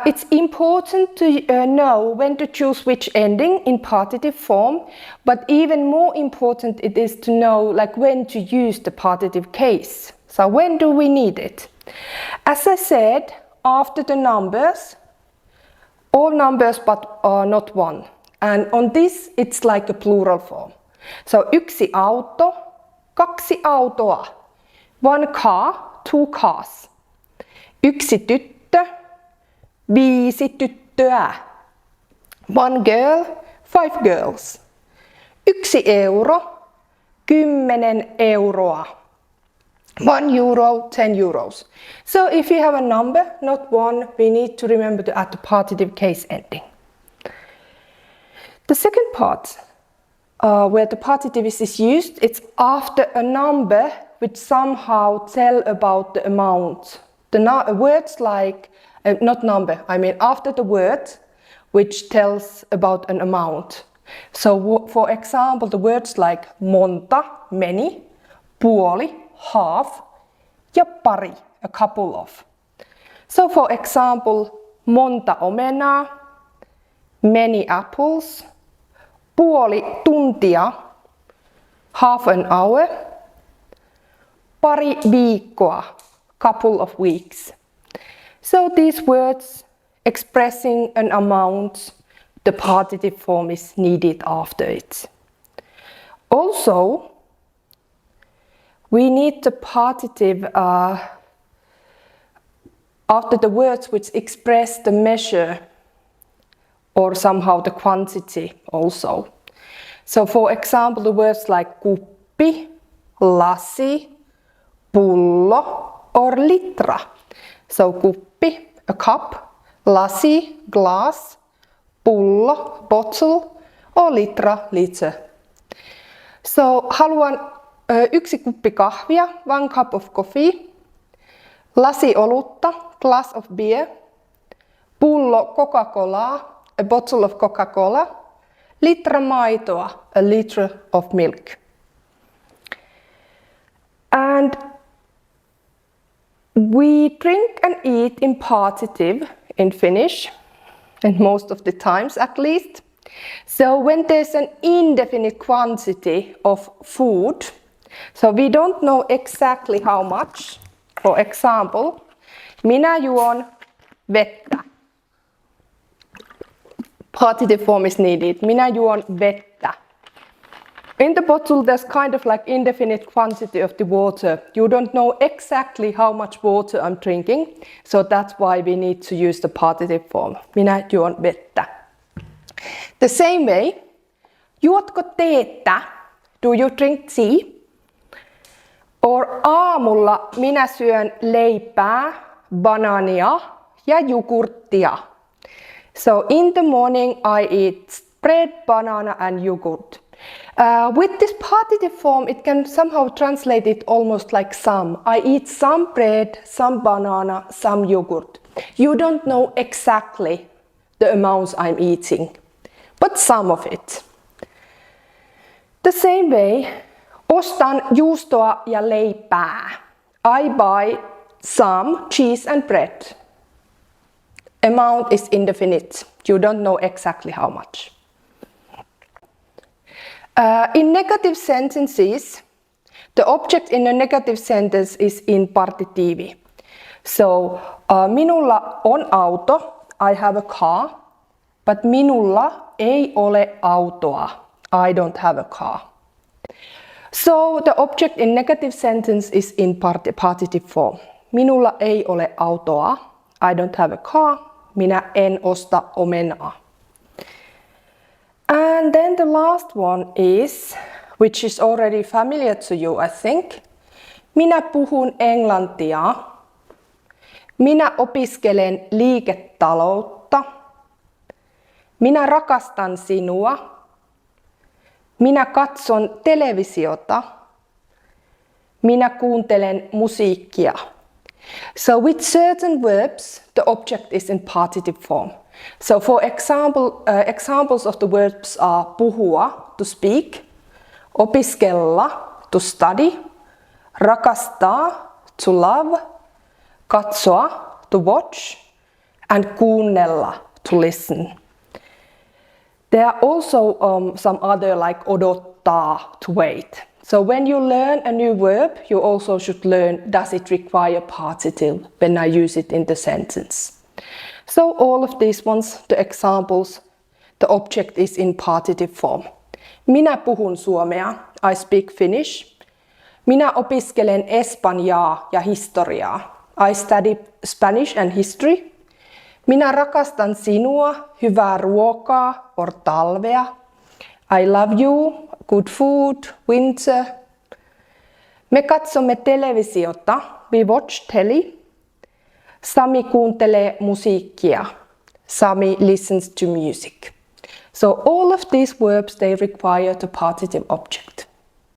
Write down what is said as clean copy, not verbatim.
It's important to know when to choose which ending in partitive form, but even more important it is to know like when to use the partitive case. So when do we need it? As I said, after the numbers, all numbers but not one. And on this it's like a plural form. So yksi auto, kaksi autoa. One car, two cars. Yksi tyttö, viisi tyttöä. One girl, five girls. Yksi euro, 10 euroa. 1 euro, 10 euros. So if you have a number, not one, we need to remember to add the partitive case ending. The second part, where the partitive is used, it's after a number which somehow tell about the amount. The words like, not number, I mean after the word which tells about an amount. So for example, the words like monta, many, puoli, half, ja pari, a couple of. So for example, monta omenaa, many apples, puoli tuntia, half an hour, pari viikkoa, couple of weeks. So these words expressing an amount, the partitive form is needed after it. Also, we need the partitive after the words which express the measure or somehow the quantity also. So for example, the words like kuppi, lasi, pullo or litra. So kuppi, a cup, lasi, glass, pullo, bottle or litra, liter. So haluan yksi kuppi kahvia, 1 cup of coffee, lasi olutta, glass of beer, pullo Coca-Colaa, a bottle of Coca-Cola, litra maitoa, a liter of milk. And we drink and eat in partitive in Finnish, and most of the times at least. So when there's an indefinite quantity of food, so we don't know exactly how much. For example, minä juon vettä. Partitive form is needed. Minä juon vettä. In the bottle there's kind of like indefinite quantity of the water. You don't know exactly how much water I'm drinking, so that's why we need to use the partitive form. Minä juon vettä. The same way, juotko teetä? Do you drink tea? Or aamulla minä syön leipää, banaania ja jogurttia. So in the morning I eat bread, banana and yogurt. With this partitive form it can somehow translate it almost like some. I eat some bread, some banana, some yogurt. You don't know exactly the amounts I'm eating, but some of it. The same way, ostan juustoa ja leipää. I buy some cheese and bread. Amount is indefinite. You don't know exactly how much. In negative sentences, the object in a negative sentence is in partitiivi. So, minulla on auto, I have a car, but minulla ei ole autoa, I don't have a car. So, the object in negative sentence is in partitive form. Minulla ei ole autoa, I don't have a car, minä en osta omenaa. And then the last one is, which is already familiar to you, I think. Minä puhun englantia. Minä opiskelen liiketaloutta. Minä rakastan sinua. Minä katson televisiota. Minä kuuntelen musiikkia. So with certain verbs, the object is in partitive form. So for example, examples of the verbs are puhua, to speak, opiskella, to study, rakastaa, to love, katsoa, to watch, and kuunnella, to listen. There are also some other like odottaa, to wait. So when you learn a new verb, you also should learn, does it require partitive when I use it in the sentence. So all of these ones, the examples, the object is in partitive form. Minä puhun suomea, I speak Finnish. Minä opiskelen espanjaa ja historiaa, I study Spanish and history. Minä rakastan sinua, hyvää ruokaa, or talvea. I love you, good food, winter. Me katsomme televisiota, we watch telly. Sami kuuntelee musiikkia, Sami listens to music. So all of these verbs, they require the partitive object.